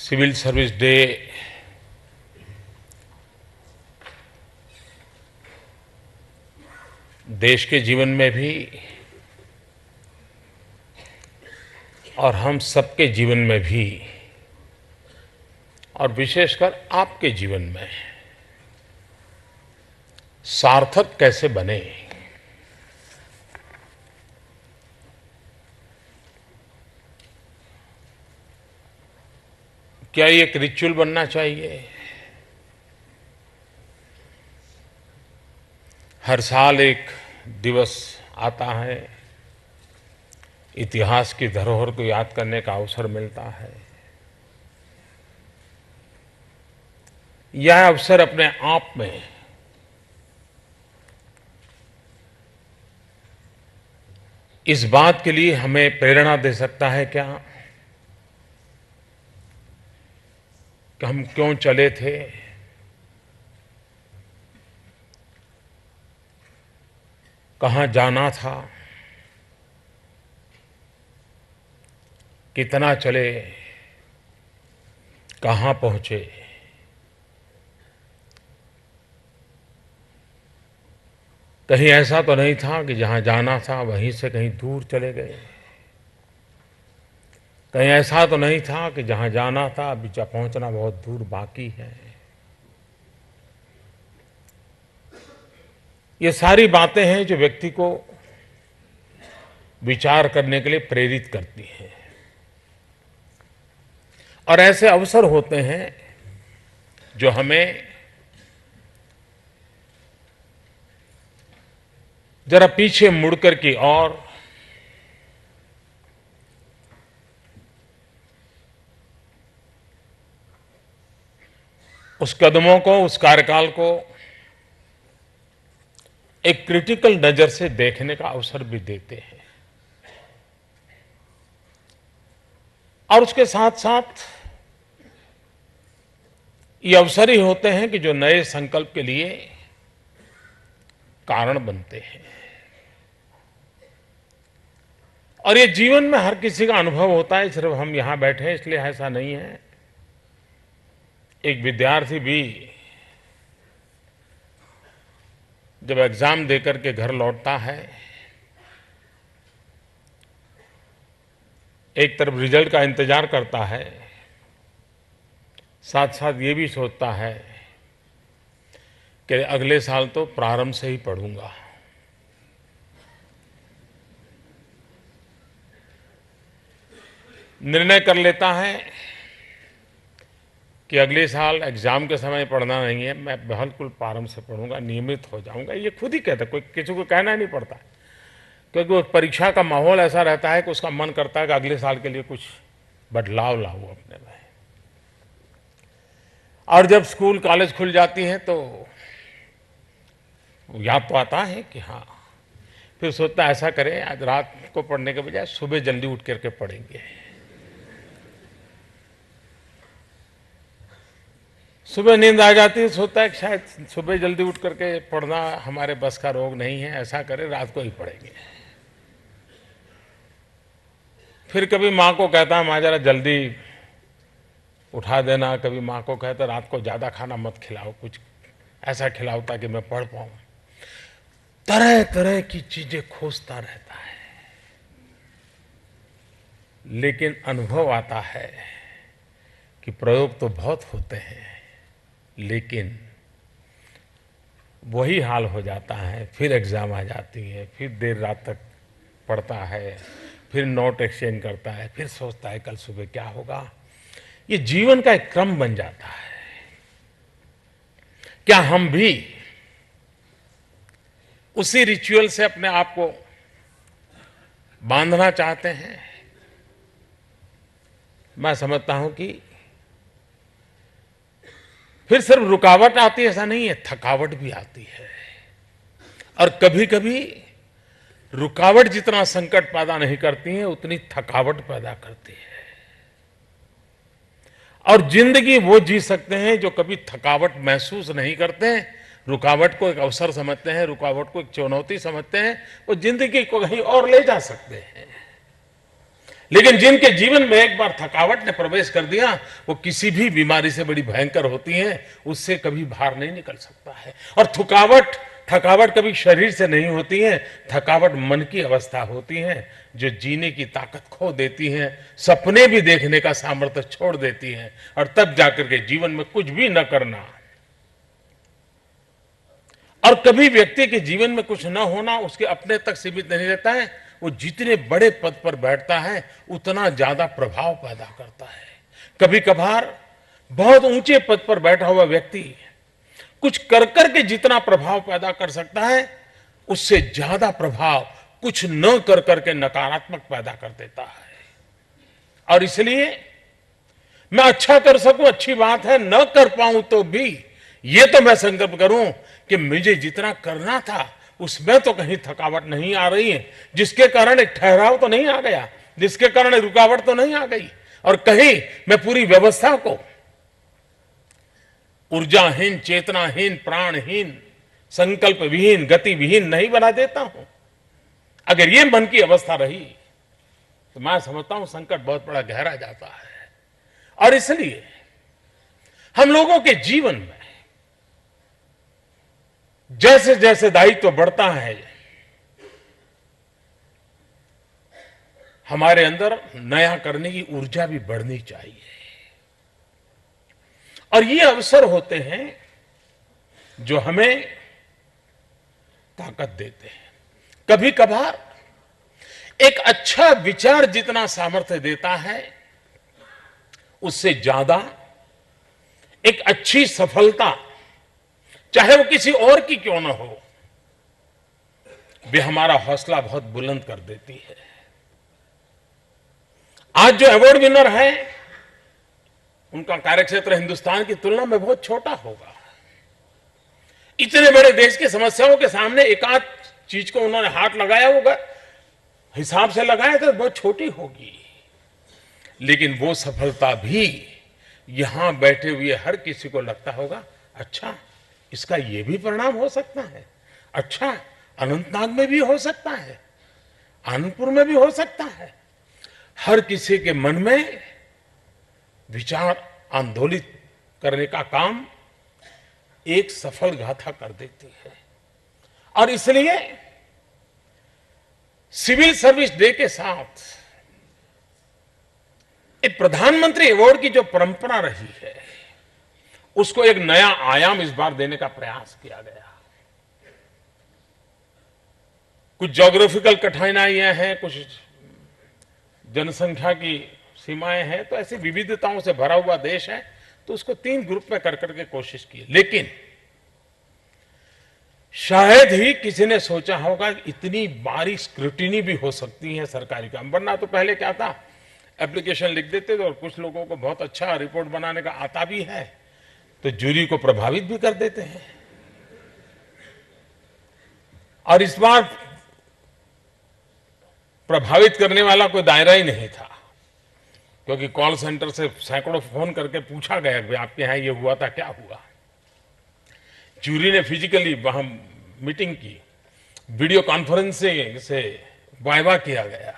Civil service day देश के जीवन में भी और हम सबके जीवन में भी और विशेषकर आपके जीवन में सार्थक कैसे बने, क्या ये एक रिचुअल बनना चाहिए? हर साल एक दिवस आता है, इतिहास की धरोहर को याद करने का अवसर मिलता है। यह अवसर अपने आप में इस बात के लिए हमें प्रेरणा दे सकता है क्या कि हम क्यों चले थे, कहाँ जाना था, कितना चले, कहाँ पहुंचे। कहीं ऐसा तो नहीं था कि जहां जाना था वहीं से कहीं दूर चले गए। कहीं ऐसा तो नहीं था कि जहां जाना था अभी पहुंचना बहुत दूर बाकी है। ये सारी बातें हैं जो व्यक्ति को विचार करने के लिए प्रेरित करती हैं। और ऐसे अवसर होते हैं जो हमें जरा पीछे मुड़कर की और उस कदमों को, उस कार्यकाल को एक क्रिटिकल नजर से देखने का अवसर भी देते हैं। और उसके साथ साथ ये अवसर ही होते हैं कि जो नए संकल्प के लिए कारण बनते हैं। और ये जीवन में हर किसी का अनुभव होता है, सिर्फ हम यहां बैठे हैं इसलिए ऐसा नहीं है। एक विद्यार्थी भी जब एग्जाम देकर के घर लौटता है, एक तरफ रिजल्ट का इंतजार करता है, साथ साथ ये भी सोचता है कि अगले साल तो प्रारंभ से ही पढ़ूंगा। निर्णय कर लेता है कि अगले साल एग्जाम के समय पढ़ना नहीं है, मैं बिल्कुल प्रारंभ से पढ़ूंगा, नियमित हो जाऊंगा। ये खुद ही कहता है, कोई किसी को कहना नहीं पड़ता, क्योंकि वो परीक्षा का माहौल ऐसा रहता है कि उसका मन करता है कि अगले साल के लिए कुछ बदलाव लाऊं अपने में। और जब स्कूल कॉलेज खुल जाती हैं तो याद तो आता है कि हाँ, फिर सोचता है ऐसा करें आज रात को पढ़ने के बजाय सुबह जल्दी उठ करके पढ़ेंगे। सुबह नींद आ जाती है, सोचता है कि शायद सुबह जल्दी उठ करके पढ़ना हमारे बस का रोग नहीं है, ऐसा करें रात को ही पढ़ेंगे। फिर कभी माँ को कहता है माँ जरा जल्दी उठा देना, कभी माँ को कहता रात को ज़्यादा खाना मत खिलाओ, कुछ ऐसा खिलाओ ताकि मैं पढ़ पाऊँ। तरह तरह की चीजें खोजता रहता है, लेकिन अनुभव आता है कि प्रयोग तो बहुत होते हैं, लेकिन वही हाल हो जाता है। फिर एग्जाम आ जाती है, फिर देर रात तक पढ़ता है, फिर नोट एक्सचेंज करता है, फिर सोचता है कल सुबह क्या होगा। ये जीवन का एक क्रम बन जाता है। क्या हम भी उसी रिचुअल से अपने आप को बांधना चाहते हैं? मैं समझता हूं कि फिर सिर्फ रुकावट आती है ऐसा नहीं है, थकावट भी आती है। और कभी कभी रुकावट जितना संकट पैदा नहीं करती है, उतनी थकावट पैदा करती है। और जिंदगी वो जी सकते हैं जो कभी थकावट महसूस नहीं करते हैं, रुकावट को एक अवसर समझते हैं, रुकावट को एक चुनौती समझते हैं, वो जिंदगी को कहीं और ले जा सकते हैं। लेकिन जिनके जीवन में एक बार थकावट ने प्रवेश कर दिया, वो किसी भी बीमारी से बड़ी भयंकर होती है, उससे कभी बाहर नहीं निकल सकता है। और थकावट कभी शरीर से नहीं होती है, थकावट मन की अवस्था होती है, जो जीने की ताकत खो देती है, सपने भी देखने का सामर्थ्य छोड़ देती है, और तब जाकर के जीवन में कुछ भी न करना। और कभी व्यक्ति के जीवन में कुछ न होना उसके अपने तक सीमित नहीं रहता है, वो जितने बड़े पद पर बैठता है उतना ज्यादा प्रभाव पैदा करता है। कभी कभार बहुत ऊंचे पद पर बैठा हुआ व्यक्ति कुछ कर के जितना प्रभाव पैदा कर सकता है, उससे ज्यादा प्रभाव कुछ न कर करके नकारात्मक पैदा कर देता है। और इसलिए मैं अच्छा कर सकूं अच्छी बात है, न कर पाऊं तो भी ये तो मैं संकल्प करूं कि मुझे जितना करना था उसमें तो कहीं थकावट नहीं आ रही है, जिसके कारण एक ठहराव तो नहीं आ गया, जिसके कारण रुकावट तो नहीं आ गई, और कहीं मैं पूरी व्यवस्था को ऊर्जाहीन, चेतनाहीन, प्राणहीन, संकल्प विहीन, गति विहीन नहीं बना देता हूं। अगर ये मन की अवस्था रही तो मैं समझता हूं संकट बहुत बड़ा गहरा जाता है। और इसलिए हम लोगों के जीवन में जैसे जैसे दायित्व बढ़ता है, हमारे अंदर नया करने की ऊर्जा भी बढ़नी चाहिए। और ये अवसर होते हैं जो हमें ताकत देते हैं। कभी कभार एक अच्छा विचार जितना सामर्थ्य देता है, उससे ज्यादा एक अच्छी सफलता, चाहे वो किसी और की क्यों ना हो, वे हमारा हौसला बहुत बुलंद कर देती है। आज जो अवार्ड विनर है, उनका कार्यक्षेत्र हिंदुस्तान की तुलना में बहुत छोटा होगा। इतने बड़े देश की समस्याओं के सामने एकाध चीज को उन्होंने हाथ लगाया होगा, हिसाब से लगाया तो बहुत छोटी होगी, लेकिन वो सफलता भी यहां बैठे हुए हर किसी को लगता होगा, अच्छा इसका ये भी परिणाम हो सकता है, अच्छा अनंतनाग में भी हो सकता है, आनंदपुर में भी हो सकता है। हर किसी के मन में विचार आंदोलित करने का काम एक सफल गाथा कर देती है। और इसलिए सिविल सर्विस डे के साथ एक प्रधानमंत्री अवार्ड की जो परंपरा रही है, उसको एक नया आयाम इस बार देने का प्रयास किया गया। कुछ ज्योग्राफिकल कठिनाइयां हैं, कुछ जनसंख्या की सीमाएं हैं, तो ऐसी विविधताओं से भरा हुआ देश है, तो उसको 3 ग्रुप में कर करके कोशिश की। लेकिन शायद ही किसी ने सोचा होगा कि इतनी बारीक स्क्रूटिनी भी हो सकती है सरकारी काम। वरना तो पहले क्या था, एप्लीकेशन लिख देते थे और कुछ लोगों को बहुत अच्छा रिपोर्ट बनाने का आता भी है, तो जूरी को प्रभावित भी कर देते हैं। और इस बार प्रभावित करने वाला कोई दायरा ही नहीं था, क्योंकि कॉल सेंटर से सैकड़ों फोन करके पूछा गया कि आपके यहां ये हुआ था, क्या हुआ। जूरी ने फिजिकली वहां मीटिंग की, वीडियो कॉन्फ्रेंसिंग से वाइवा किया गया,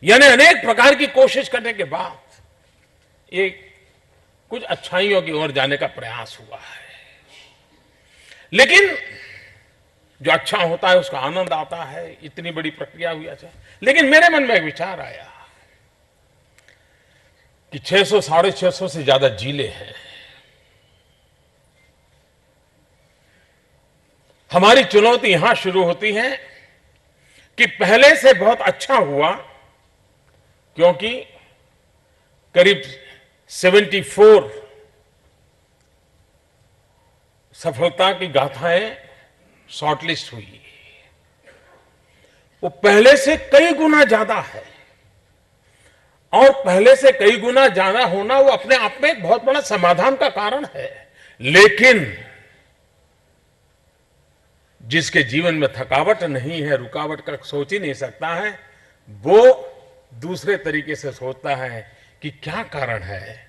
यानी अनेक प्रकार की कोशिश करने के बाद एक कुछ अच्छाइयों की ओर जाने का प्रयास हुआ है। लेकिन जो अच्छा होता है उसका आनंद आता है, इतनी बड़ी प्रक्रिया हुई। अच्छा, लेकिन मेरे मन में एक विचार आया कि 600 साढ़े 600 से ज्यादा जिले हैं। हमारी चुनौती यहां शुरू होती है कि पहले से बहुत अच्छा हुआ, क्योंकि करीब 74 सफलता की गाथाएं शॉर्टलिस्ट हुई, वो पहले से कई गुना ज्यादा है। और पहले से कई गुना ज्यादा होना वो अपने आप में एक बहुत बड़ा समाधान का कारण है। लेकिन जिसके जीवन में थकावट नहीं है, रुकावट का सोच ही नहीं सकता है, वो दूसरे तरीके से सोचता है कि क्या कारण है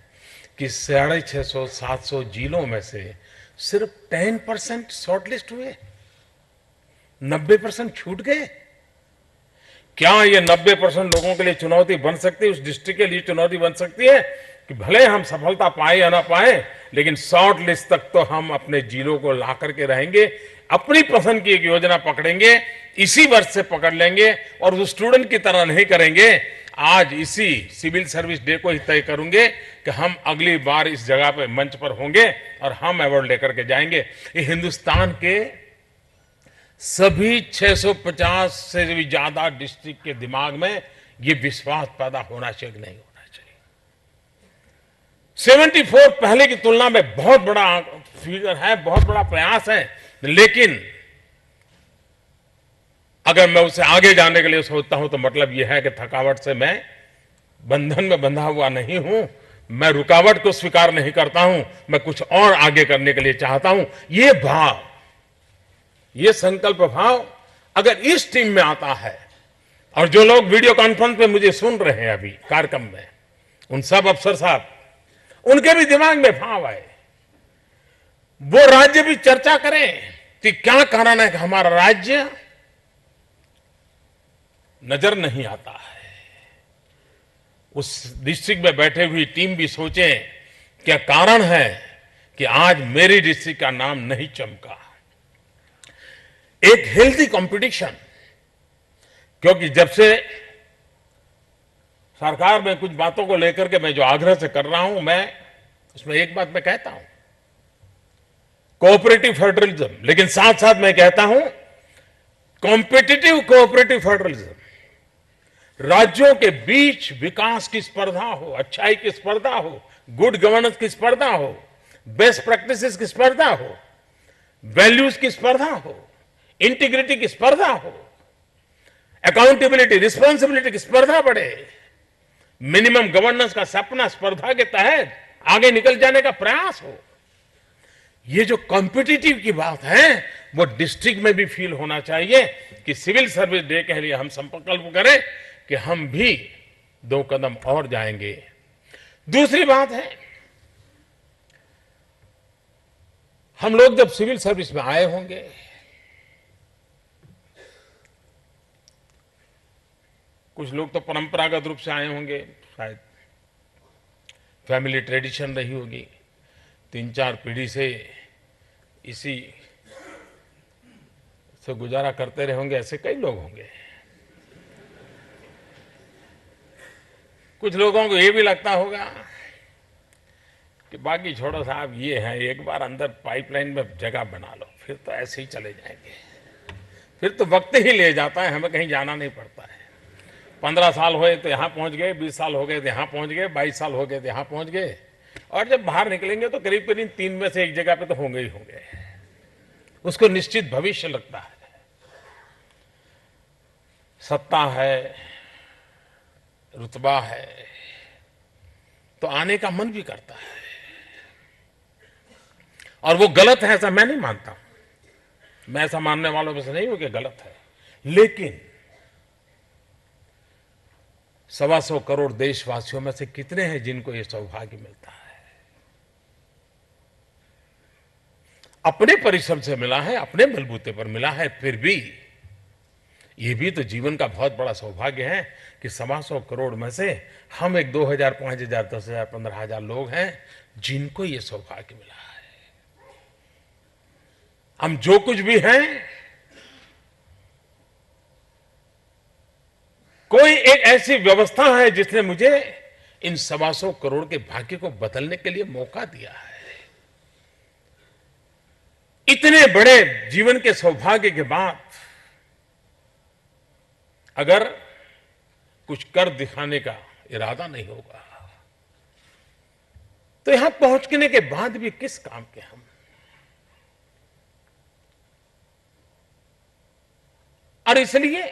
कि 650 700 जिलों में से सिर्फ 10% शॉर्टलिस्ट हुए, 90% छूट गए। क्या ये 90% लोगों के लिए चुनौती बन सकती है, उस डिस्ट्रिक्ट के लिए चुनौती बन सकती है कि भले हम सफलता पाए या ना पाए, लेकिन शॉर्ट लिस्ट तक तो हम अपने जिलों को ला करके रहेंगे, अपनी पसंद की एक योजना पकड़ेंगे, इसी वर्ष से पकड़ लेंगे और उस स्टूडेंट की तरह नहीं करेंगे। आज इसी सिविल सर्विस डे को ही तय करूंगे कि हम अगली बार इस जगह पे मंच पर होंगे और हम अवार्ड लेकर के जाएंगे। ये हिंदुस्तान के सभी 650 से भी ज्यादा डिस्ट्रिक्ट के दिमाग में ये विश्वास पैदा होना चाहिए कि नहीं होना चाहिए। 74 पहले की तुलना में बहुत बड़ा फिगर है, बहुत बड़ा प्रयास है, लेकिन अगर मैं उससे आगे जाने के लिए सोचता हूं तो मतलब यह है कि थकावट से मैं बंधन में बंधा हुआ नहीं हूं, मैं रुकावट को स्वीकार नहीं करता हूं, मैं कुछ और आगे करने के लिए चाहता हूं। ये भाव, ये संकल्प भाव अगर इस टीम में आता है, और जो लोग वीडियो कॉन्फ्रेंस पे मुझे सुन रहे हैं अभी कार्यक्रम में, उन सब अफसर साहब, उनके भी दिमाग में भाव आए, वो राज्य भी चर्चा करें कि क्या कारण है कि हमारा राज्य नजर नहीं आता है। उस डिस्ट्रिक्ट में बैठे हुई टीम भी सोचें क्या कारण है कि आज मेरी डिस्ट्रिक्ट का नाम नहीं चमका। एक हेल्थी कंपटीशन, क्योंकि जब से सरकार में कुछ बातों को लेकर के मैं जो आग्रह से कर रहा हूं, मैं उसमें एक बात मैं कहता हूं, कोऑपरेटिव फेडरलिज्म, लेकिन साथ साथ मैं कहता हूं कॉम्पिटिटिव कोऑपरेटिव फेडरलिज्म। राज्यों के बीच विकास की स्पर्धा हो, अच्छाई की स्पर्धा हो, गुड गवर्नेंस की स्पर्धा हो, बेस्ट प्रैक्टिसेस की स्पर्धा हो, वैल्यूज की स्पर्धा हो, इंटीग्रिटी की स्पर्धा हो, अकाउंटेबिलिटी, रिस्पॉन्सिबिलिटी की स्पर्धा बढ़े, मिनिमम गवर्नेंस का सपना स्पर्धा के तहत आगे निकल जाने का प्रयास हो। ये जो कॉम्पिटिटिव की बात है वो डिस्ट्रिक्ट में भी फील होना चाहिए कि सिविल सर्विस डे के लिए हम संकल्प करें कि हम भी 2 कदम और जाएंगे। दूसरी बात है, हम लोग जब सिविल सर्विस में आए होंगे, कुछ लोग तो परंपरागत रूप से आए होंगे, शायद फैमिली ट्रेडिशन रही होगी, 3-4 पीढ़ी से इसी से गुजारा करते रहे होंगे, ऐसे कई लोग होंगे। कुछ लोगों को ये भी लगता होगा कि बाकी छोड़ो साहब, ये है, एक बार अंदर पाइपलाइन में जगह बना लो, फिर तो ऐसे ही चले जाएंगे, फिर तो वक्त ही ले जाता है, हमें कहीं जाना नहीं पड़ता है। 15 साल हुए तो यहां पहुंच गए, 20 साल हो गए तो यहां पहुंच गए, 22 साल हो गए तो यहां पहुंच गए, और जब बाहर निकलेंगे तो करीब करीब 3 में से एक जगह पे तो होंगे ही होंगे। उसको निश्चित भविष्य लगता है, सत्ता है, रुतबा है, तो आने का मन भी करता है, और वो गलत है ऐसा मैं नहीं मानता, मैं ऐसा मानने वालों में से नहीं हूं कि गलत है, लेकिन 125 करोड़ देशवासियों में से कितने हैं जिनको ये सौभाग्य मिलता है? अपने परिश्रम से मिला है, अपने बलबूते पर मिला है, फिर भी ये भी तो जीवन का बहुत बड़ा सौभाग्य है कि 125 करोड़ में से हम एक 2000, 5000, 10,000, 15,000 लोग हैं जिनको ये सौभाग्य मिला है। हम जो कुछ भी हैं, कोई एक ऐसी व्यवस्था है जिसने मुझे इन 125 करोड़ के भाग्य को बदलने के लिए मौका दिया है। इतने बड़े जीवन के सौभाग्य के बाद अगर कुछ कर दिखाने का इरादा नहीं होगा तो यहां पहुंचने के बाद भी किस काम के हम? और इसलिए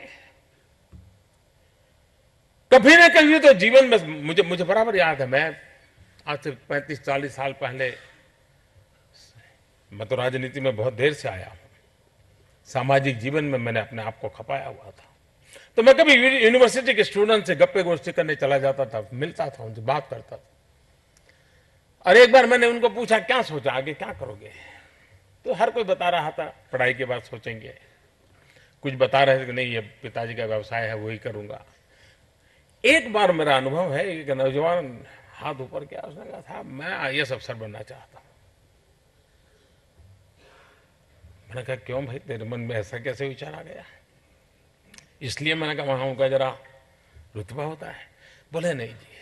कभी ना कभी तो जीवन में मुझे बराबर याद है, मैं आज से 35-40 साल पहले, मैं तो राजनीति में बहुत देर से आया हूं, सामाजिक जीवन में मैंने अपने आप को खपाया हुआ था, तो मैं कभी यूनिवर्सिटी के स्टूडेंट से गप्पे गोष्ठी करने चला जाता था, मिलता था, उनसे बात करता था, और एक बार मैंने उनको पूछा क्या सोचा, आगे क्या करोगे? तो हर कोई बता रहा था पढ़ाई के बाद सोचेंगे। कुछ बता रहे थे कि नहीं ये पिताजी का व्यवसाय है वही करूंगा। एक बार मेरा अनुभव है, एक नौजवान हाथ ऊपर किया, उसने कहा था मैं आईएएस अफसर बनना चाहता हूं। मैंने कहा क्यों भाई, तेरे मन में ऐसा कैसे विचार आ गया? इसलिए मैंने कहा वहां उनका जरा रुतबा होता है। बोले नहीं जी,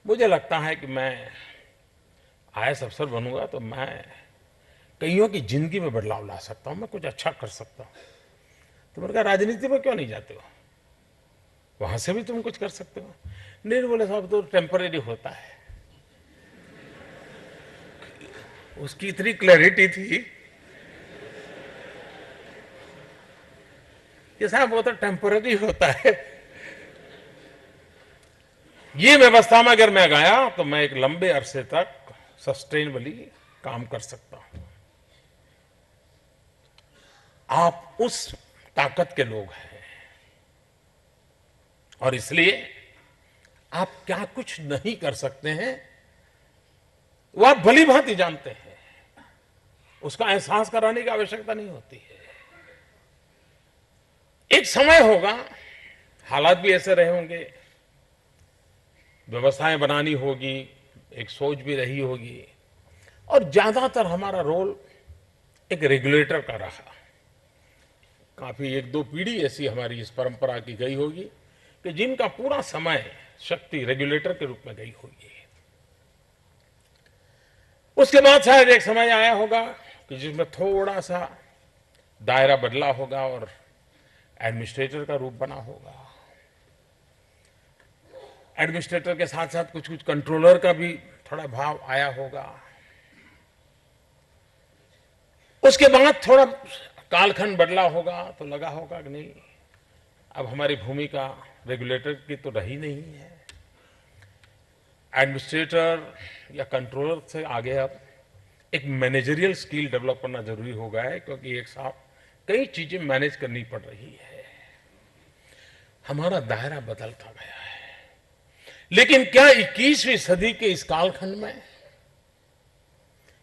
मुझे लगता है कि मैं आईएएस अफसर बनूंगा तो मैं कईयों की जिंदगी में बदलाव ला सकता हूं, मैं कुछ अच्छा कर सकता हूं। तो मैंने कहा राजनीति में क्यों नहीं जाते हो, वहां से भी तुम कुछ कर सकते हो। नहीं बोले साहब तो टेम्परेरी होता है। उसकी इतनी क्लैरिटी थी कि साहब वो तो टेम्परेरी होता है। ये व्यवस्था में अगर मैं गया तो मैं एक लंबे अरसे तक सस्टेनेबली काम कर सकता हूं। आप उस ताकत के लोग हैं और इसलिए आप क्या कुछ नहीं कर सकते हैं वो आप भली भांति जानते हैं, उसका एहसास कराने की आवश्यकता नहीं होती है। एक समय होगा, हालात भी ऐसे रहे होंगे, व्यवस्थाएं बनानी होगी, एक सोच भी रही होगी और ज्यादातर हमारा रोल एक रेगुलेटर का रहा। काफी एक दो पीढ़ी ऐसी हमारी इस परंपरा की गई होगी कि जिनका पूरा समय शक्ति रेगुलेटर के रूप में गई होगी। उसके बाद शायद एक समय आया होगा कि जिसमें थोड़ा सा दायरा बदला होगा और एडमिनिस्ट्रेटर का रूप बना होगा। एडमिनिस्ट्रेटर के साथ साथ कुछ कुछ कंट्रोलर का भी थोड़ा भाव आया होगा। उसके बाद थोड़ा कालखंड बदला होगा तो लगा होगा कि नहीं, अब हमारी भूमिका रेगुलेटर की तो रही नहीं है, एडमिनिस्ट्रेटर या कंट्रोलर से आगे अब एक मैनेजरियल स्किल डेवलप करना जरूरी हो गया है, क्योंकि एक साथ कई चीजें मैनेज करनी पड़ रही है। हमारा दायरा बदलता गया है। लेकिन क्या 21वीं सदी के इस कालखंड में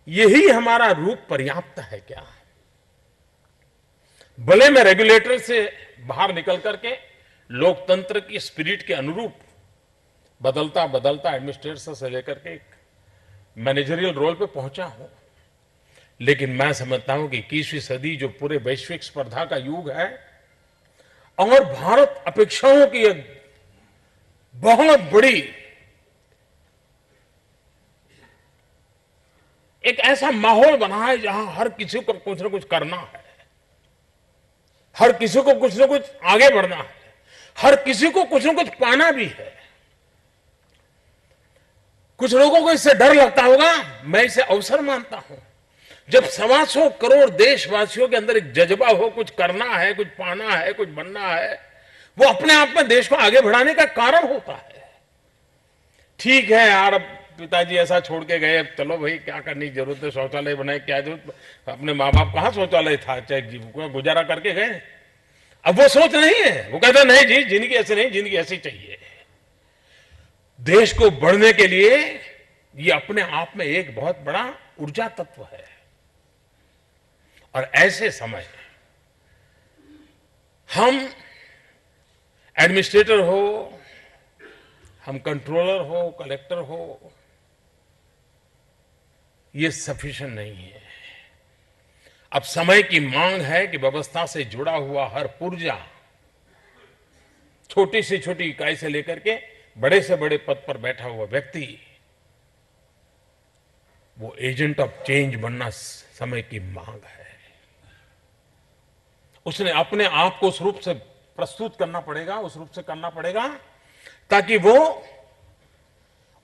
यही हमारा रूप पर्याप्त है क्या? भले मैं रेगुलेटर से बाहर निकल करके लोकतंत्र की स्पिरिट के अनुरूप बदलता बदलता एडमिनिस्ट्रेटर से लेकर के एक मैनेजरियल रोल पे पहुंचा हूं, लेकिन मैं समझता हूं कि 21वीं सदी जो पूरे वैश्विक स्पर्धा का युग है और भारत अपेक्षाओं की एक बहुत बड़ी एक ऐसा माहौल बना है जहां हर किसी को कुछ ना कुछ करना है, हर किसी को कुछ ना कुछ आगे बढ़ना है, हर किसी को कुछ ना कुछ पाना भी है। कुछ लोगों को इससे डर लगता होगा, मैं इसे अवसर मानता हूं। जब 125 करोड़ देशवासियों के अंदर एक जज्बा हो, कुछ करना है, कुछ पाना है, कुछ बनना है, वो अपने आप में देश को आगे बढ़ाने का कारण होता है। ठीक है यार, अब पिताजी ऐसा छोड़ के गए, अब चलो भाई क्या करने की जरूरत है, शौचालय बनाए क्या जरूरत, अपने माँ बाप कहाँ शौचालय था, चाहे गुजारा करके गए। अब वो सोच नहीं है, वो कहता नहीं जी जिंदगी ऐसे नहीं, जिंदगी ऐसी चाहिए। देश को बढ़ने के लिए ये अपने आप में एक बहुत बड़ा ऊर्जा तत्व है। और ऐसे समय हम एडमिनिस्ट्रेटर हो, हम कंट्रोलर हो, कलेक्टर हो, ये सफिशिएंट नहीं है। अब समय की मांग है कि व्यवस्था से जुड़ा हुआ हर पुर्जा, छोटी से छोटी इकाई से लेकर के बड़े से बड़े पद पर बैठा हुआ व्यक्ति, वो एजेंट ऑफ चेंज बनना समय की मांग है। उसने अपने आप को उस रूप से प्रस्तुत करना पड़ेगा, उस रूप से करना पड़ेगा ताकि वो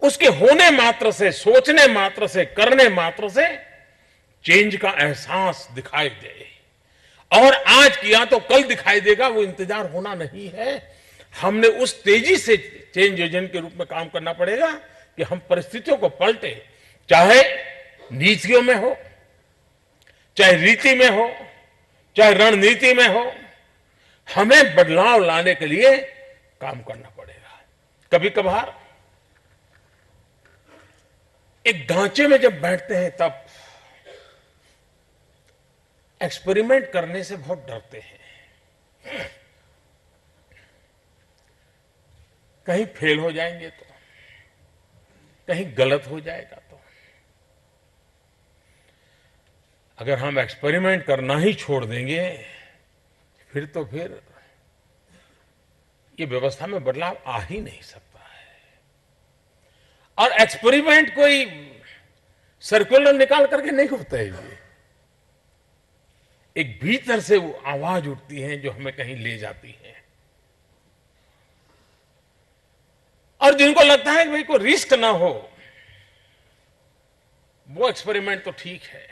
उसके होने मात्र से, सोचने मात्र से, करने मात्र से चेंज का एहसास दिखाई दे। और आज किया तो कल दिखाई देगा, वो इंतजार होना नहीं है। हमने उस तेजी से चेंज एजेंट के रूप में काम करना पड़ेगा कि हम परिस्थितियों को पलटे, चाहे नीतियों में हो, चाहे रीति में हो, चाहे रणनीति में हो, हमें बदलाव लाने के लिए काम करना पड़ेगा। कभी कभार एक ढांचे में जब बैठते हैं तब एक्सपेरिमेंट करने से बहुत डरते हैं। कहीं फेल हो जाएंगे तो, कहीं गलत हो जाएगा तो, अगर हम एक्सपेरिमेंट करना ही छोड़ देंगे फिर ये व्यवस्था में बदलाव आ ही नहीं सकता है। और एक्सपेरिमेंट कोई सर्कुलर निकाल करके नहीं होता है, ये एक भीतर से वो आवाज उठती है जो हमें कहीं ले जाती है। और जिनको लगता है कि भाई कोई रिस्क ना हो, वो एक्सपेरिमेंट तो ठीक है।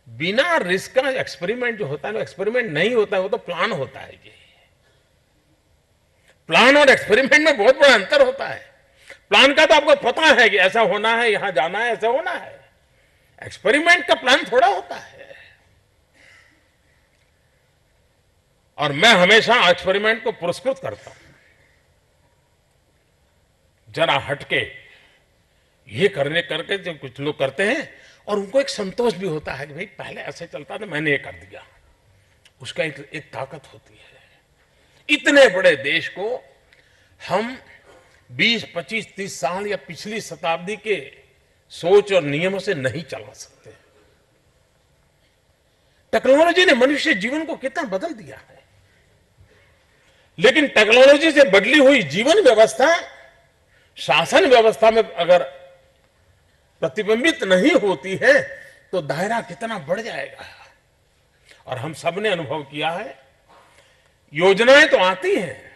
बिना रिस्क का एक्सपेरिमेंट जो होता है वो एक्सपेरिमेंट नहीं होता है, वो तो प्लान होता है। ये प्लान और एक्सपेरिमेंट में बहुत बड़ा अंतर होता है। प्लान का तो आपको पता है कि ऐसा होना है, यहां जाना है, ऐसा होना है। एक्सपेरिमेंट का प्लान थोड़ा होता है। और मैं हमेशा एक्सपेरिमेंट को पुरस्कृत करता हूं। जरा हटके ये करने करके जो कुछ लोग करते हैं और उनको एक संतोष भी होता है कि भाई पहले ऐसे चलता था, मैंने ये कर दिया, उसका एक ताकत होती है। इतने बड़े देश को हम 20, 25, 30 साल या पिछली शताब्दी के सोच और नियमों से नहीं चला सकते। टेक्नोलॉजी ने मनुष्य जीवन को कितना बदल दिया है, लेकिन टेक्नोलॉजी से बदली हुई जीवन व्यवस्था शासन व्यवस्था में अगर प्रतिबिंबित नहीं होती है तो दायरा कितना बढ़ जाएगा। और हम सब ने अनुभव किया है, योजनाएं तो आती हैं,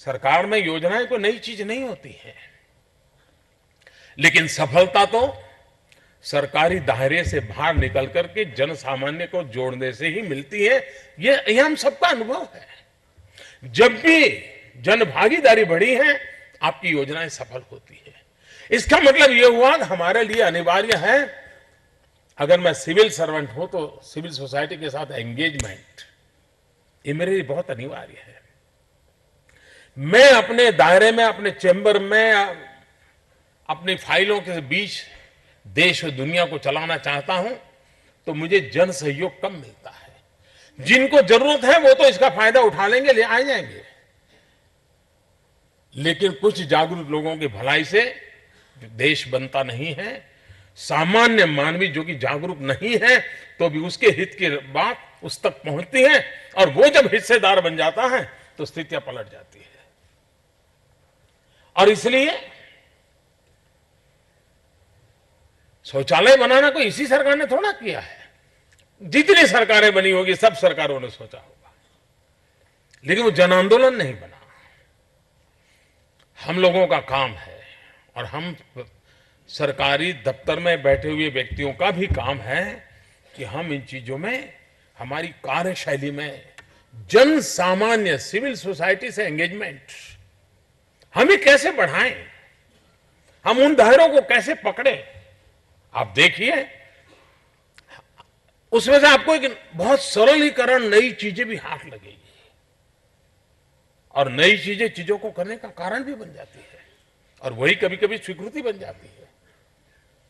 सरकार में योजनाएं कोई नई चीज नहीं होती है, लेकिन सफलता तो सरकारी दायरे से बाहर निकल करके जन सामान्य को जोड़ने से ही मिलती है। ये हम सबका अनुभव है। जब भी जन भागीदारी बढ़ी है, आपकी योजनाएं सफल होती है। इसका मतलब यह हुआ कि हमारे लिए अनिवार्य है, अगर मैं सिविल सर्वेंट हूं तो सिविल सोसाइटी के साथ एंगेजमेंट ये मेरे लिए बहुत अनिवार्य है। मैं अपने दायरे में, अपने चैम्बर में, अपनी फाइलों के बीच देश और दुनिया को चलाना चाहता हूं तो मुझे जन सहयोग कम मिलता है। जिनको जरूरत है वो तो इसका फायदा उठा लेंगे, ले आ जाएंगे, लेकिन कुछ जागरूक लोगों की भलाई से देश बनता नहीं है। सामान्य मानवी जो कि जागरूक नहीं है तो भी उसके हित की बात उस तक पहुंचती है, और वो जब हिस्सेदार बन जाता है तो स्थितियां पलट जाती है। और इसलिए शौचालय बनाना कोई इसी सरकार ने थोड़ा किया है। जितनी सरकारें बनी होगी सब सरकारों ने सोचा होगा, लेकिन वो जन आंदोलन नहीं बना। हम लोगों का काम है, और हम सरकारी दफ्तर में बैठे हुए व्यक्तियों का भी काम है कि हम इन चीजों में, हमारी कार्यशैली में जन सामान्य, सिविल सोसाइटी से एंगेजमेंट हम ये कैसे बढ़ाएं, हम उन दायरों को कैसे पकड़ें। आप देखिए, उसमें से आपको एक बहुत सरलीकरण, नई चीजें भी हाथ लगेगी, और नई चीजें चीजों को करने का कारण भी बन जाती है, और वही कभी कभी स्वीकृति बन जाती है,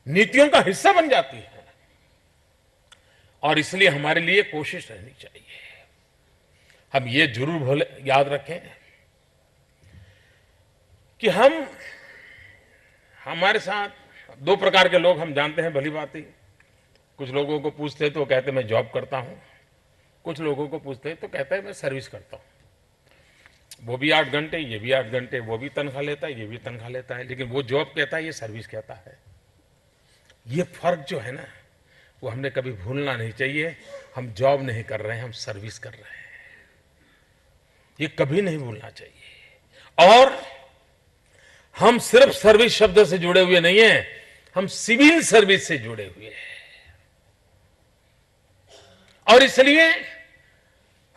नीतियों का हिस्सा बन जाती है। और इसलिए हमारे लिए कोशिश रहनी चाहिए, हम ये जरूर याद रखें कि हमारे साथ दो प्रकार के लोग हम जानते हैं भली भांति। कुछ लोगों को पूछते हैं तो कहते हैं मैं जॉब करता हूं, कुछ लोगों को पूछते हैं तो कहते हैं मैं सर्विस करता हूं। वो भी 8 घंटे, ये भी 8 घंटे, वो भी तनख्वाह लेता है, ये भी तनख्वाह लेता है, लेकिन वो जॉब कहता है, ये सर्विस कहता है। ये फर्क जो है ना, वो हमने कभी भूलना नहीं चाहिए। हम जॉब नहीं कर रहे हैं, हम सर्विस कर रहे हैं, ये कभी नहीं भूलना चाहिए। और हम सिर्फ सर्विस शब्द से जुड़े हुए नहीं हैं, हम सिविल सर्विस से जुड़े हुए हैं, और इसलिए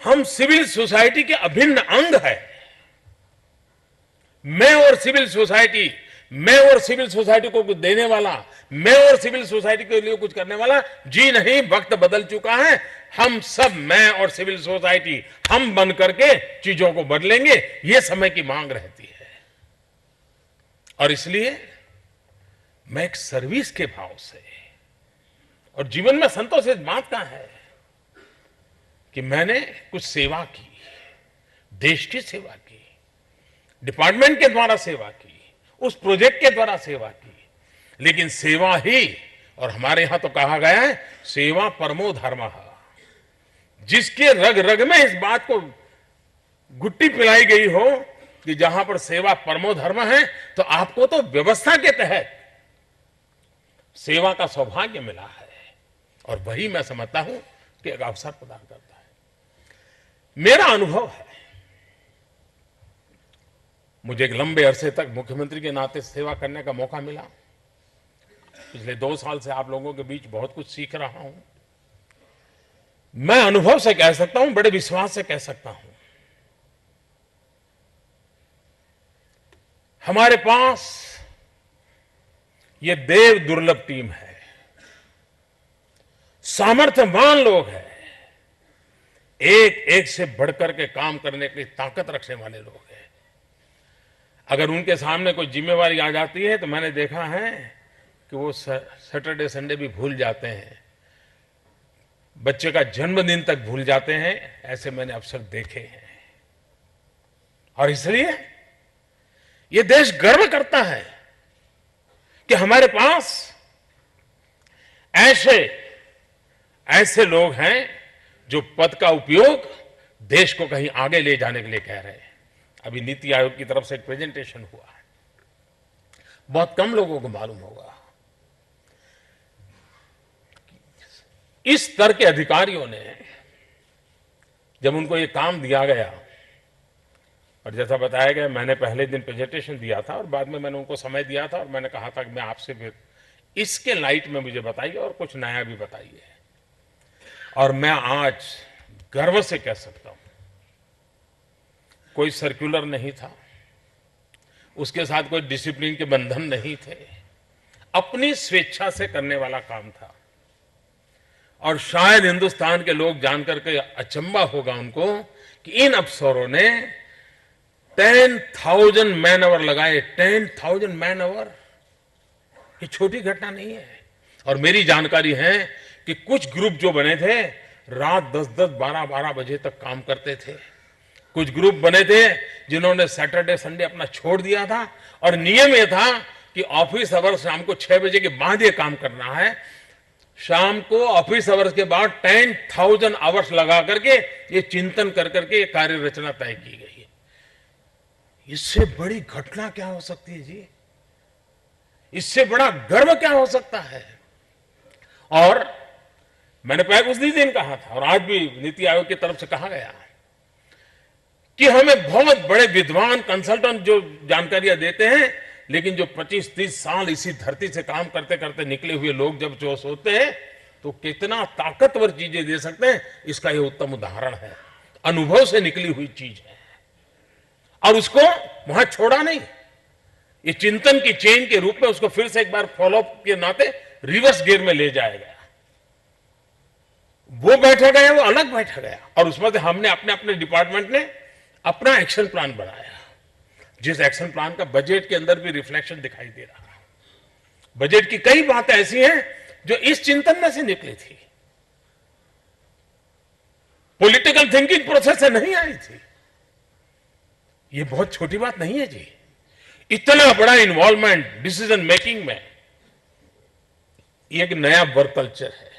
हम सिविल सोसाइटी के अभिन्न अंग है। मैं और सिविल सोसाइटी, मैं और सिविल सोसाइटी को कुछ देने वाला, मैं और सिविल सोसाइटी के लिए कुछ करने वाला जी नहीं। वक्त बदल चुका है, हम सब, मैं और सिविल सोसाइटी, हम बन करके चीजों को बदलेंगे, ये समय की मांग रहती है। और इसलिए मैं एक सर्विस के भाव से, और जीवन में संतोष इस बात का है कि मैंने कुछ सेवा की, देश की सेवा की, डिपार्टमेंट के द्वारा सेवा की, उस प्रोजेक्ट के द्वारा सेवा की, लेकिन सेवा ही, और हमारे यहां तो कहा गया है सेवा परमो धर्मः। जिसके रग रग में इस बात को गुट्टी पिलाई गई हो कि जहां पर सेवा परमो धर्म है, तो आपको तो व्यवस्था के तहत सेवा का सौभाग्य मिला है, और वही मैं समझता हूं कि एक अवसर प्रदान करता है। मेरा अनुभव है, मुझे एक लंबे अरसे तक मुख्यमंत्री के नाते सेवा करने का मौका मिला। पिछले 2 साल से आप लोगों के बीच बहुत कुछ सीख रहा हूं। मैं अनुभव से कह सकता हूं, बड़े विश्वास से कह सकता हूं, हमारे पास ये देव दुर्लभ टीम है, सामर्थ्यवान लोग हैं, एक एक से बढ़कर के काम करने की ताकत रखने वाले लोग हैं। अगर उनके सामने कोई जिम्मेवारी आ जाती है तो मैंने देखा है कि वो सैटरडे संडे भी भूल जाते हैं, बच्चे का जन्मदिन तक भूल जाते हैं। ऐसे मैंने अवसर देखे हैं, और इसलिए ये देश गर्व करता है कि हमारे पास ऐसे लोग हैं जो पद का उपयोग देश को कहीं आगे ले जाने के लिए कह रहे हैं। अभी नीति आयोग की तरफ से एक प्रेजेंटेशन हुआ है, बहुत कम लोगों को मालूम होगा। इस स्तर के अधिकारियों ने, जब उनको ये काम दिया गया, और जैसा बताया गया, मैंने पहले दिन प्रेजेंटेशन दिया था और बाद में मैंने उनको समय दिया था और मैंने कहा था कि मैं आपसे फिर इसके लाइट में मुझे बताइए और कुछ नया भी बताइए। और मैं आज गर्व से कह सकता हूं, कोई सर्कुलर नहीं था, उसके साथ कोई डिसिप्लिन के बंधन नहीं थे, अपनी स्वेच्छा से करने वाला काम था। और शायद हिंदुस्तान के लोग जानकर के अचंभा होगा उनको कि इन अफसरों ने 10,000 मैन आवर लगाए। 10,000 मैन आवर, ये छोटी घटना नहीं है। और मेरी जानकारी है कि कुछ ग्रुप जो बने थे, रात 10-10, 12-12 बजे तक काम करते थे। कुछ ग्रुप बने थे जिन्होंने सैटरडे संडे अपना छोड़ दिया था, और नियम यह था कि ऑफिस आवर्स शाम को 6 बजे के बाद ये काम करना है। शाम को ऑफिस आवर्स के बाद 10,000 आवर्स लगा करके ये चिंतन कर करके ये कार्य रचना तय की गई है। इससे बड़ी घटना क्या हो सकती है जी? इससे बड़ा गर्व क्या हो सकता है? और मैंने पहले उस दिन कहा था, और आज भी नीति आयोग की तरफ से कहा गया कि हमें बहुत बड़े विद्वान कंसल्टेंट जो जानकारियां देते हैं, लेकिन जो 25-30 साल इसी धरती से काम करते करते निकले हुए लोग जब जो सोते हैं तो कितना ताकतवर चीजें दे सकते हैं, इसका यह उत्तम उदाहरण है। अनुभव से निकली हुई चीज है, और उसको वहां छोड़ा नहीं। ये चिंतन की चेन के रूप में उसको फिर से एक बार फॉलोअप के नाते रिवर्स गियर में ले जाया गया। वो बैठा गया, वो अलग बैठा गया, और उसमें से हमने अपने अपने डिपार्टमेंट ने अपना एक्शन प्लान बनाया, जिस एक्शन प्लान का बजट के अंदर भी रिफ्लेक्शन दिखाई दे रहा है। बजट की कई बातें ऐसी हैं जो इस चिंतन में से निकली थी, पॉलिटिकल थिंकिंग प्रोसेस से नहीं आई थी। ये बहुत छोटी बात नहीं है जी। इतना बड़ा इन्वॉल्वमेंट डिसीजन मेकिंग में, ये एक नया वर्क कल्चर है,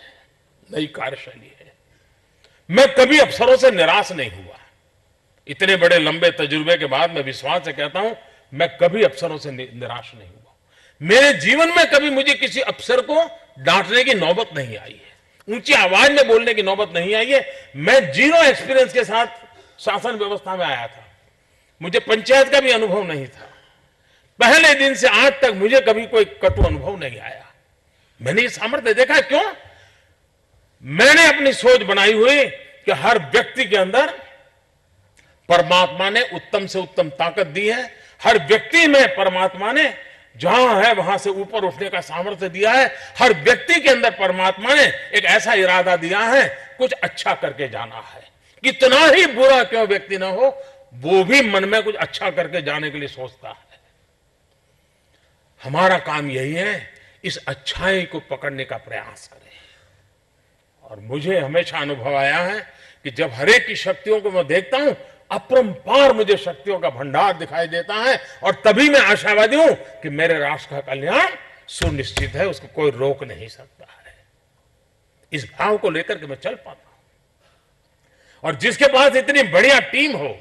नई कार्यशैली है। मैं कभी अफसरों से निराश नहीं हुआ। इतने बड़े लंबे तजुर्बे के बाद मैं विश्वास से कहता हूं, मैं कभी अफसरों से निराश नहीं हुआ। मेरे जीवन में कभी मुझे किसी अफसर को डांटने की नौबत नहीं आई है, ऊंची आवाज में बोलने की नौबत नहीं आई है। मैं 0 एक्सपीरियंस के साथ शासन व्यवस्था में आया था। मुझे पंचायत का भी अनुभव नहीं था। पहले दिन से आज तक मुझे कभी कोई कटु अनुभव नहीं आया। मैंने ये सामर्थ्य देखा। क्यों? मैंने अपनी सोच बनाई हुई कि हर व्यक्ति के अंदर परमात्मा ने उत्तम से उत्तम ताकत दी है। हर व्यक्ति में परमात्मा ने जहां है वहां से ऊपर उठने का सामर्थ्य दिया है। हर व्यक्ति के अंदर परमात्मा ने एक ऐसा इरादा दिया है, कुछ अच्छा करके जाना है। कितना ही बुरा क्यों व्यक्ति ना हो, वो भी मन में कुछ अच्छा करके जाने के लिए सोचता है। हमारा काम यही है, इस अच्छाई को पकड़ने का प्रयास करें। और मुझे हमेशा अनुभव आया है कि जब हरेक की शक्तियों को मैं देखता हूं, अपरंपार मुझे शक्तियों का भंडार दिखाई देता है, और तभी मैं आशावादी हूं कि मेरे राष्ट्र का कल्याण सुनिश्चित है, उसको कोई रोक नहीं सकता है। इस भाव को लेकर के मैं चल पाता हूं। और जिसके पास इतनी बढ़िया टीम हो,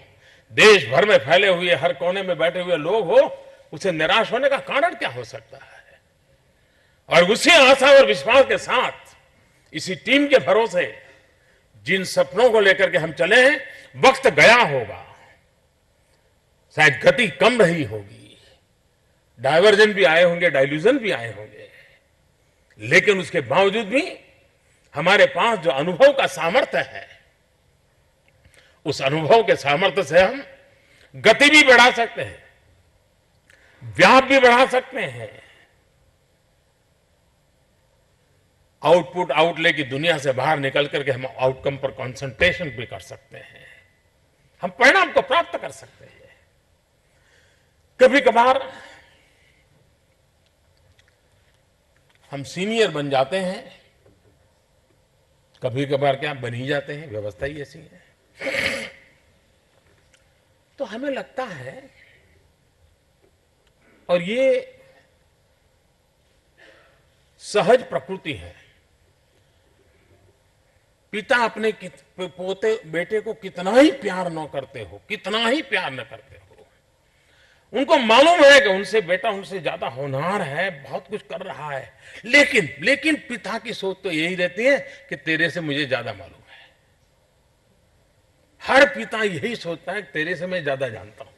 देश भर में फैले हुए हर कोने में बैठे हुए लोग हो, उसे निराश होने का कारण क्या हो सकता है? और उसी आशा और विश्वास के साथ, इसी टीम के भरोसे जिन सपनों को लेकर के हम चले हैं, वक्त गया होगा, शायद गति कम रही होगी, डायवर्जन भी आए होंगे, डाइल्यूजन भी आए होंगे, लेकिन उसके बावजूद भी हमारे पास जो अनुभव का सामर्थ्य है, उस अनुभव के सामर्थ्य से हम गति भी बढ़ा सकते हैं, व्याप भी बढ़ा सकते हैं, आउटपुट आउटले की दुनिया से बाहर निकल करके हम आउटकम पर कंसंट्रेशन भी कर सकते हैं, हम परिणाम को प्राप्त कर सकते हैं। कभी कभार हम सीनियर बन जाते हैं, कभी कभार क्या बन ही जाते हैं, व्यवस्था ही ऐसी है। तो हमें लगता है, और ये सहज प्रकृति है, पिता अपने पोते बेटे को कितना ही प्यार न करते हो, कितना ही प्यार न करते हो, उनको मालूम है कि उनसे बेटा उनसे ज्यादा होनहार है, बहुत कुछ कर रहा है, लेकिन पिता की सोच तो यही रहती है कि तेरे से मुझे ज्यादा मालूम है। हर पिता यही सोचता है कि तेरे से मैं ज्यादा जानता हूं।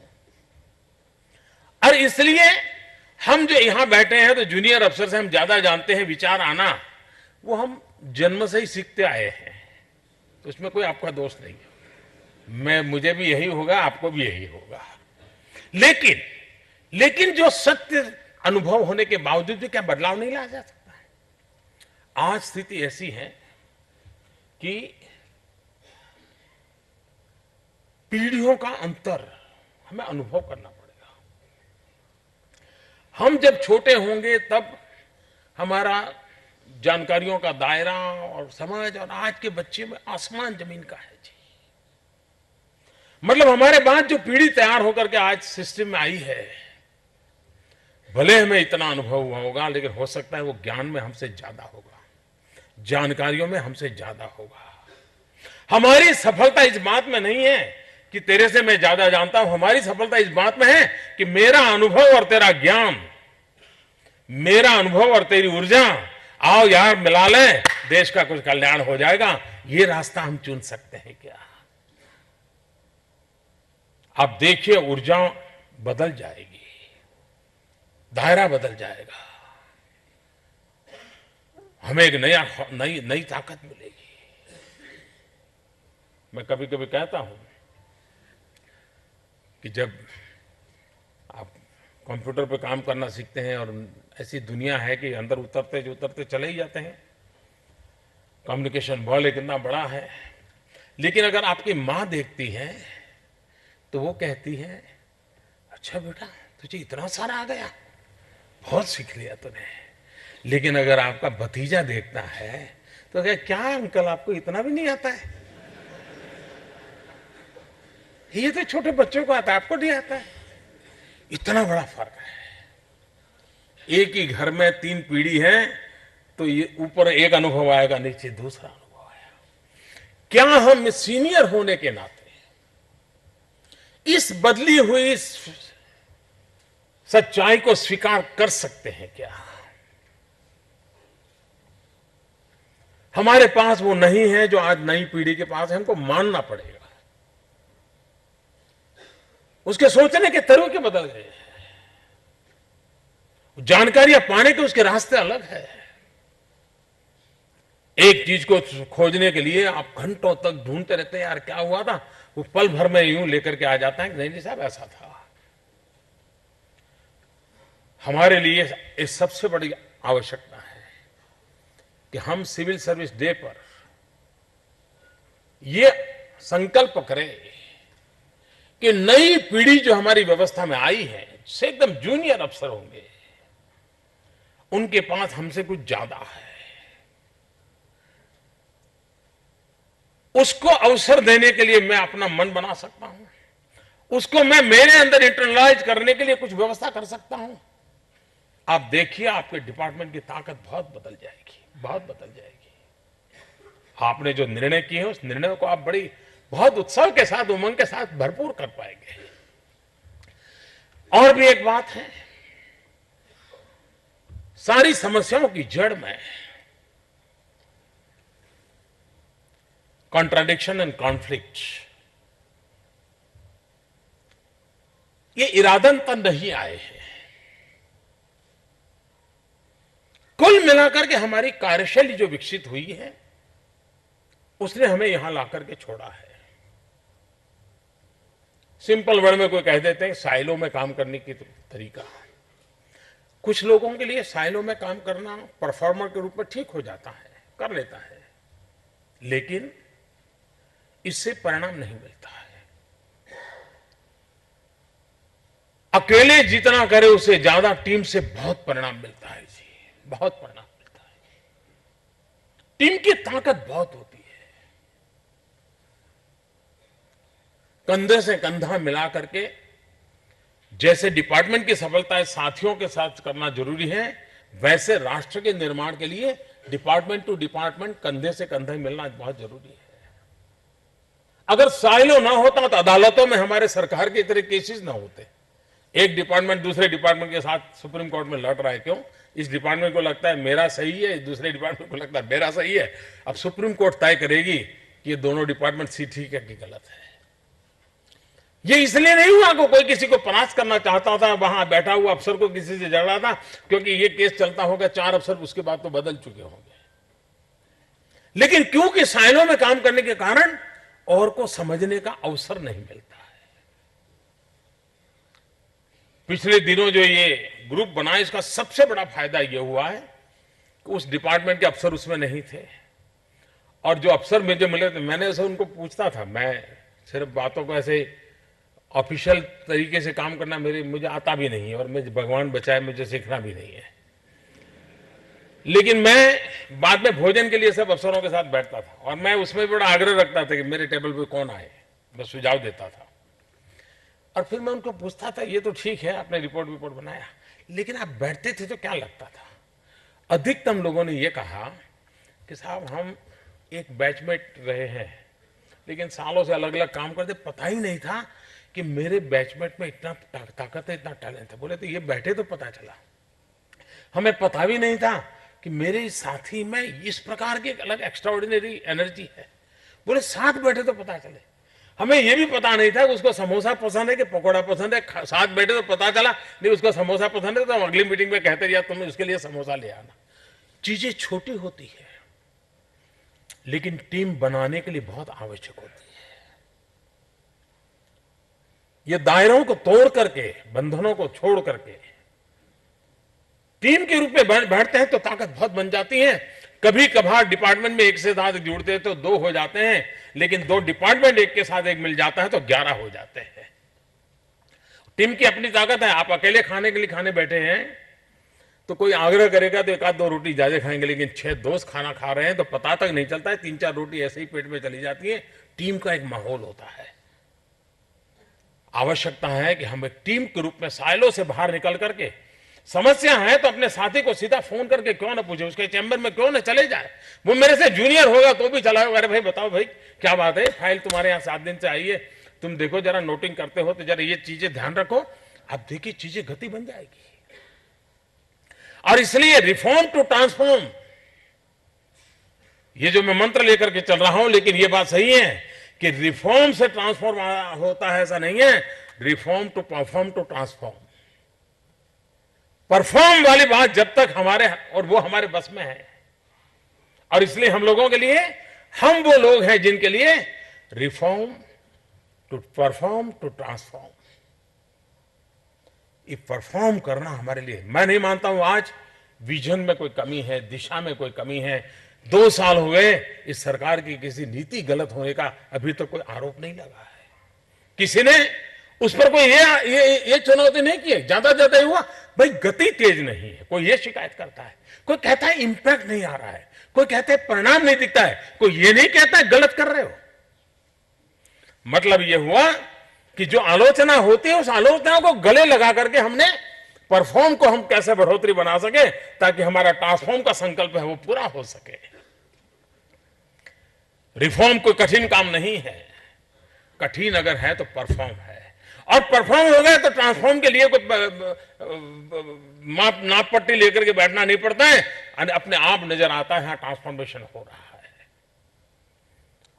और इसलिए हम जो यहां बैठे हैं, तो जूनियर अफसर से हम ज्यादा जानते हैं, विचार आना, वो हम जन्म से ही सीखते आए हैं, तो उसमें कोई आपका दोष नहीं है। मुझे भी यही होगा, आपको भी यही होगा। लेकिन जो सत्य अनुभव होने के बावजूद भी क्या बदलाव नहीं ला जा सकता है? आज स्थिति ऐसी है कि पीढ़ियों का अंतर हमें अनुभव करना पड़ेगा। हम जब छोटे होंगे तब हमारा जानकारियों का दायरा और समझ, और आज के बच्चे में आसमान जमीन का है जी। मतलब हमारे बाद जो पीढ़ी तैयार होकर के आज सिस्टम में आई है, भले हमें इतना अनुभव हुआ होगा, लेकिन हो सकता है वो ज्ञान में हमसे ज्यादा होगा, जानकारियों में हमसे ज्यादा होगा। हमारी सफलता इस बात में नहीं है कि तेरे से मैं ज्यादा जानता हूं, हमारी सफलता इस बात में है कि मेरा अनुभव और तेरा ज्ञान, मेरा अनुभव और तेरी ऊर्जा, आओ यार मिला लें, देश का कुछ कल्याण हो जाएगा। ये रास्ता हम चुन सकते हैं क्या? आप देखिए, ऊर्जा बदल जाएगी, दायरा बदल जाएगा, हमें एक नई ताकत मिलेगी। मैं कभी कभी कहता हूं कि जब आप कंप्यूटर पे काम करना सीखते हैं, और ऐसी दुनिया है कि अंदर उतरते चले ही जाते हैं, कम्युनिकेशन वर्ल्ड कितना बड़ा है, लेकिन अगर आपकी माँ देखती है तो वो कहती है, अच्छा बेटा तुझे इतना सारा आ गया, बहुत सीख लिया तूने। लेकिन अगर आपका भतीजा देखता है तो क्या अंकल आपको इतना भी नहीं आता है? ये तो छोटे बच्चों को आता है, आपको नहीं आता है। इतना बड़ा फर्क है। एक ही घर में 3 पीढ़ी है, तो ये ऊपर एक अनुभव आएगा, नीचे दूसरा अनुभव आएगा। क्या हम सीनियर होने के नाते इस बदली हुई सच्चाई को स्वीकार कर सकते हैं क्या? हमारे पास वो नहीं है जो आज नई पीढ़ी के पास है, हमको मानना पड़ेगा। उसके सोचने के तरीके बदल गए, जानकारियां पाने के उसके रास्ते अलग है। एक चीज को खोजने के लिए आप घंटों तक ढूंढते रहते हैं, यार क्या हुआ था, वो पल भर में यूं लेकर के आ जाता है कि नहीं साहब ऐसा था। हमारे लिए इस सबसे बड़ी आवश्यकता है कि हम सिविल सर्विस डे पर ये संकल्प करें कि नई पीढ़ी जो हमारी व्यवस्था में आई है, से एकदम जूनियर अफसर होंगे, उनके पास हमसे कुछ ज्यादा है। उसको अवसर देने के लिए मैं अपना मन बना सकता हूं, उसको मैं मेरे अंदर इंटरनलाइज करने के लिए कुछ व्यवस्था कर सकता हूं। आप देखिए, आपके डिपार्टमेंट की ताकत बहुत बदल जाएगी, बहुत बदल जाएगी। आपने जो निर्णय किए हैं, उस निर्णय को आप बड़ी बहुत उत्साह के साथ, उमंग के साथ भरपूर कर पाएंगे। और भी एक बात है, सारी समस्याओं की जड़ में कॉन्ट्राडिक्शन एंड कॉन्फ्लिक्ट, ये इरादतन नहीं आए हैं। कुल मिलाकर के हमारी कार्यशैली जो विकसित हुई है, उसने हमें यहां लाकर के छोड़ा है। सिंपल वर्ड में कोई कह देते हैं साइलो में काम करने की तरीका। कुछ लोगों के लिए साइलो में काम करना परफॉर्मर के रूप में ठीक हो जाता है, कर लेता है, लेकिन इससे परिणाम नहीं मिलता है। अकेले जितना करे उससे ज्यादा टीम से बहुत परिणाम मिलता है जी, बहुत परिणाम मिलता है। टीम की ताकत बहुत होती है। कंधे से कंधा मिला करके जैसे डिपार्टमेंट की सफलता साथियों के साथ करना जरूरी है, वैसे राष्ट्र के निर्माण के लिए डिपार्टमेंट टू डिपार्टमेंट कंधे से कंधा मिलना बहुत जरूरी है। अगर साइलो ना होता तो अदालतों में हमारे सरकार के इतने केसेस ना होते। एक डिपार्टमेंट दूसरे डिपार्टमेंट के साथ सुप्रीम कोर्ट में लड़ रहा है, क्यों? इस डिपार्टमेंट को लगता है मेरा सही है, दूसरे डिपार्टमेंट को लगता है मेरा सही है। अब सुप्रीम कोर्ट तय करेगी कि ये दोनों डिपार्टमेंट सी ठीक है कि गलत है। ये इसलिए नहीं हुआ कि कोई किसी को परास्त करना चाहता था, वहां बैठा हुआ अफसर को किसी से झगड़ा था, क्योंकि ये केस चलता होगा 4 अफसर उसके बाद तो बदल चुके होंगे। लेकिन क्योंकि साइलो में काम करने के कारण और को समझने का अवसर नहीं मिलता है। पिछले दिनों जो ये ग्रुप बना, इसका सबसे बड़ा फायदा ये हुआ है कि उस डिपार्टमेंट के अफसर उसमें नहीं थे, और जो अफसर मुझे मिले थे मैंने ऐसे उनको पूछता था। मैं सिर्फ बातों को ऐसे ऑफिशियल तरीके से काम करना मुझे आता भी नहीं है, और मुझे भगवान बचाए मुझे सीखना भी नहीं है। लेकिन मैं बाद में भोजन के लिए सब अफसरों के साथ बैठता था, और मैं उसमें बड़ा आग्रह रखता था कि मेरे टेबल पे कौन आए, मैं सुझाव देता था। और फिर मैं उनको पूछता था, ये तो ठीक है आपने रिपोर्ट बनाया, लेकिन आप बैठते थे तो क्या लगता था? अधिकतम लोगों ने ये कहा कि साहब हम एक बैचमेट रहे हैं, लेकिन सालों से अलग अलग काम करते, पता ही नहीं था कि मेरे बैचमेट में इतना ताकत है, इतना टैलेंट है। बोले तो ये बैठे तो पता चला। हमें पता भी नहीं था कि मेरे साथी में इस प्रकार की अलग एक्स्ट्राऑर्डिनरी एनर्जी है। बोले साथ बैठे तो पता चले। हमें यह भी पता नहीं था कि उसको समोसा पसंद है कि पकौड़ा पसंद है। साथ बैठे तो पता चला, नहीं उसको समोसा पसंद है तो हम अगली मीटिंग में कहते रहिए तुम उसके लिए समोसा ले आना। चीजें छोटी होती है, लेकिन टीम बनाने के लिए बहुत आवश्यक होती है। ये दायरों को तोड़ करके, बंधनों को छोड़ करके टीम के रूप में बैठते हैं तो ताकत बहुत बन जाती है। कभी कभार डिपार्टमेंट में एक से साथ जुड़ते हैं तो 2 हो जाते हैं, लेकिन 2 डिपार्टमेंट एक के साथ एक मिल जाता है तो 11 हो जाते हैं। टीम की अपनी ताकत है। आप अकेले खाने के लिए खाने बैठे हैं तो कोई आग्रह करेगा तो 1-2 रोटी ज्यादा खाएंगे, लेकिन 6 दोस्त खाना खा रहे हैं तो पता तक नहीं चलता है, 3-4 रोटी ऐसे ही पेट में चली जाती है। टीम का एक माहौल होता है। आवश्यकता है कि हम एक टीम के रूप में साइलो से बाहर निकल करके, समस्या है तो अपने साथी को सीधा फोन करके क्यों ना पूछे, उसके चैम्बर में क्यों ना चले जाए। वो मेरे से जूनियर होगा तो भी चला होगा, अरे भाई बताओ भाई क्या बात है, फाइल तुम्हारे यहाँ 7 दिन से आई है, तुम देखो जरा, नोटिंग करते हो तो जरा ये चीजें ध्यान रखो। अब देखिए चीजें गति बन जाएगी। और इसलिए रिफॉर्म टू ट्रांसफॉर्म, ये जो मैं मंत्र लेकर के चल रहा हूं, लेकिन ये बात सही है कि रिफॉर्म से ट्रांसफॉर्म होता है, ऐसा नहीं है। Reform to perform to transform. Perform वाली बात जब तक हमारे और वो हमारे बस में है, और इसलिए हम लोगों के लिए, हम वो लोग हैं जिनके लिए reform to perform to transform, ये परफॉर्म करना हमारे लिए। मैं नहीं मानता हूं आज विजन में कोई कमी है, दिशा में कोई कमी है। 2 साल हो गए इस सरकार की किसी नीति गलत होने का अभी तक कोई आरोप नहीं लगा है। किसी ने उस पर कोई ये चुनौती नहीं की है। ज्यादा हुआ भाई गति तेज नहीं है, कोई ये शिकायत करता है, कोई कहता है इंपैक्ट नहीं आ रहा है, कोई कहता है परिणाम नहीं दिखता है, कोई ये नहीं कहता है गलत कर रहे हो। मतलब ये हुआ कि जो आलोचना होती है उस आलोचना को गले लगा करके हमने परफॉर्म को हम कैसे बढ़ोतरी बना सके ताकि हमारा ट्रांसफॉर्म का संकल्प है वो पूरा हो सके। रिफॉर्म कोई कठिन काम नहीं है, कठिन अगर है तो परफॉर्म है, और परफॉर्म हो गया तो ट्रांसफॉर्म के लिए कोई नाप पट्टी लेकर के बैठना नहीं पड़ता है, अपने आप नजर आता है यहां ट्रांसफॉर्मेशन हो रहा है।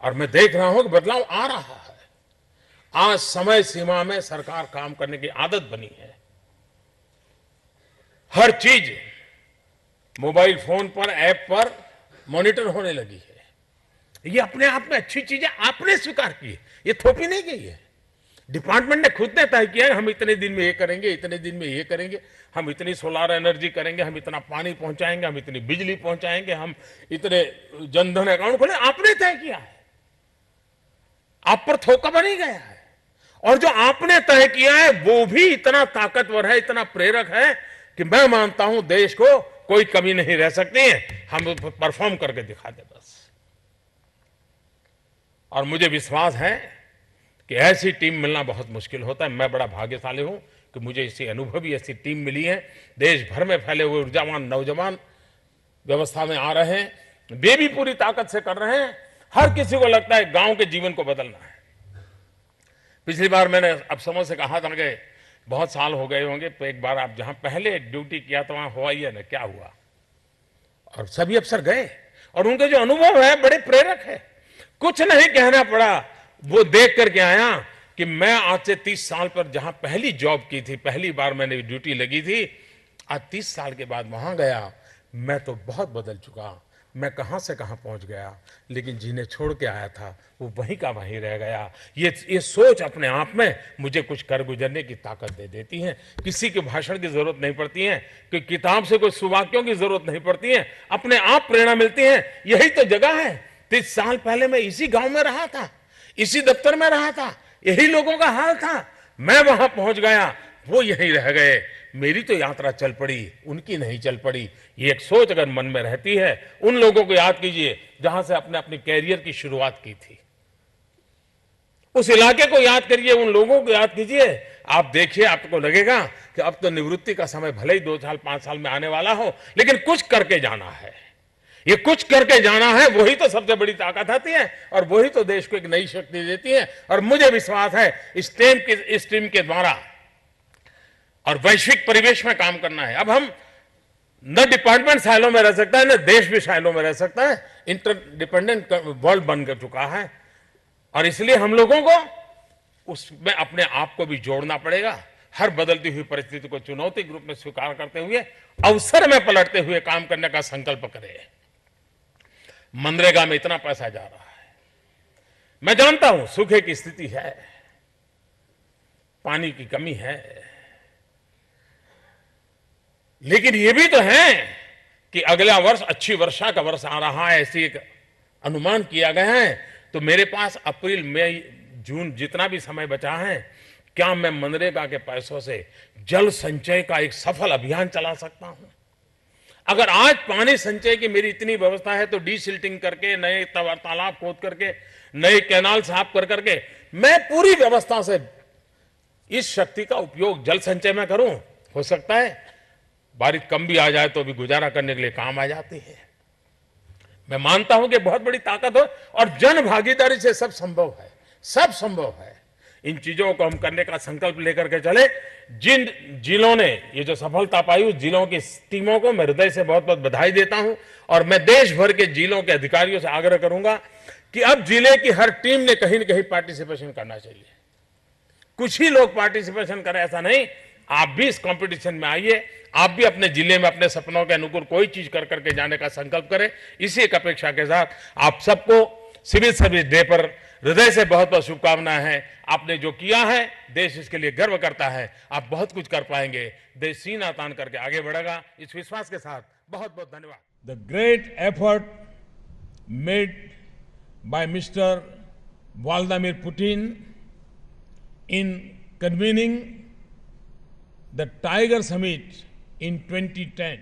और मैं देख रहा हूं कि बदलाव आ रहा है। आज समय सीमा में सरकार काम करने की आदत बनी है। हर चीज मोबाइल फोन पर, ऐप पर मॉनिटर होने लगी है। ये अपने आप में अच्छी चीजें आपने स्वीकार की है, ये थोपी नहीं गई है। डिपार्टमेंट ने खुद ने तय किया है हम इतने दिन में ये करेंगे, इतने दिन में ये करेंगे, हम इतनी सोलर एनर्जी करेंगे, हम इतना पानी पहुंचाएंगे, हम इतनी बिजली पहुंचाएंगे, हम इतने जनधन अकाउंट खोले। आपने तय किया है, आप पर थोका बनी गया है। और जो आपने तय किया है वो भी इतना ताकतवर है, इतना प्रेरक है कि मैं मानता हूं देश को कोई कमी नहीं रह सकती है। हम परफॉर्म करके दिखा दे बस। और मुझे विश्वास है कि ऐसी टीम मिलना बहुत मुश्किल होता है। मैं बड़ा भाग्यशाली हूं कि मुझे ऐसी अनुभवी ऐसी टीम मिली है। देश भर में फैले हुए ऊर्जावान नौजवान व्यवस्था में आ रहे हैं, वे भी पूरी ताकत से कर रहे हैं। हर किसी को लगता है गांव के जीवन को बदलना है। पिछली बार मैंने अफसरों से कहा था कि बहुत साल हो गए होंगे, तो एक बार आप जहां पहले ड्यूटी किया तो वहां हुआ ही है ना, क्या हुआ? और सभी अफसर गए और उनके जो अनुभव है बड़े प्रेरक है। कुछ नहीं कहना पड़ा, वो देख करके आया कि मैं आज से 30 साल पर जहां पहली जॉब की थी, पहली बार मैंने ड्यूटी लगी थी, आज 30 साल के बाद वहां गया, मैं तो बहुत बदल चुका। मैं कहां से कहां पहुंच गया, लेकिन जिन्हें छोड़ के आया था वो वहीं का वहीं रह गया। ये सोच अपने आप में मुझे कुछ कर गुजरने की ताकत दे देती है। किसी के भाषण की जरूरत नहीं पड़ती है, कोई किताब से कोई सुवाक्यों की जरूरत नहीं पड़ती है, अपने आप प्रेरणा मिलती है। यही तो जगह है। 30 साल पहले मैं इसी गांव में रहा था, इसी दफ्तर में रहा था, यही लोगों का हाल था। मैं वहां पहुंच गया, वो यहीं रह गए। मेरी तो यात्रा चल पड़ी, उनकी नहीं चल पड़ी। ये एक सोच अगर मन में रहती है, उन लोगों को याद कीजिए जहां से अपने अपनी कैरियर की शुरुआत की थी। उस इलाके को याद करिए, उन लोगों को याद कीजिए। आप देखिए, आपको लगेगा कि अब तो निवृत्ति का समय भले ही 2 साल 5 साल में आने वाला हो, लेकिन कुछ करके जाना है। ये कुछ करके जाना है, वही तो सबसे बड़ी ताकत आती है और वही तो देश को एक नई शक्ति देती है। और मुझे विश्वास है इस टीम के द्वारा और वैश्विक परिवेश में काम करना है। अब हम न डिपार्टमेंट साइलो में रह सकता है, न देश भी साइलो में रह सकता है। इंटरडिपेंडेंट वर्ल्ड बन कर चुका है और इसलिए हम लोगों को उसमें अपने आप को भी जोड़ना पड़ेगा। हर बदलती हुई परिस्थिति को चुनौती के रूप में स्वीकार करते हुए अवसर में पलटते हुए काम करने का संकल्प करें। मनरेगा में इतना पैसा जा रहा है, मैं जानता हूं सूखे की स्थिति है, पानी की कमी है, लेकिन यह भी तो है कि अगला वर्ष अच्छी वर्षा का वर्ष आ रहा है, ऐसी एक अनुमान किया गया है। तो मेरे पास अप्रैल मई जून जितना भी समय बचा है, क्या मैं मनरेगा के पैसों से जल संचय का एक सफल अभियान चला सकता हूं? अगर आज पानी संचय की मेरी इतनी व्यवस्था है तो डीसिल्टिंग करके, नए तालाब खोद करके, नए कैनाल साफ कर करके मैं पूरी व्यवस्था से इस शक्ति का उपयोग जल संचय में करूं। हो सकता है बारिश कम भी आ जाए तो भी गुजारा करने के लिए काम आ जाती है। मैं मानता हूं कि बहुत बड़ी ताकत हो और जन भागीदारी से सब संभव है, सब संभव है। इन चीजों को हम करने का संकल्प लेकर के चले। जिन जिलों ने ये जो सफलता पाई, उस जिलों की टीमों को मैं हृदय से बहुत बहुत बधाई देता हूं और मैं देश भर के जिलों के अधिकारियों से आग्रह करूंगा कि अब जिले की हर टीम ने कहीं न कहीं पार्टिसिपेशन करना चाहिए। कुछ ही लोग पार्टिसिपेशन करें ऐसा नहीं, आप भी इस कंपटीशन में आइए। आप भी अपने जिले में अपने सपनों के अनुकूल कोई चीज कर करके जाने का संकल्प करें। इसी एक अपेक्षा के साथ आप सबको सिविल सर्विस डे पर हृदय से बहुत बहुत शुभकामनाएं हैं। आपने जो किया है देश इसके लिए गर्व करता है। आप बहुत कुछ कर पाएंगे, देश सीना तान करके आगे बढ़ेगा, इस विश्वास के साथ बहुत बहुत धन्यवाद। The great effort made by Mr. Vladimir Putin in convening the Tiger Summit in 2010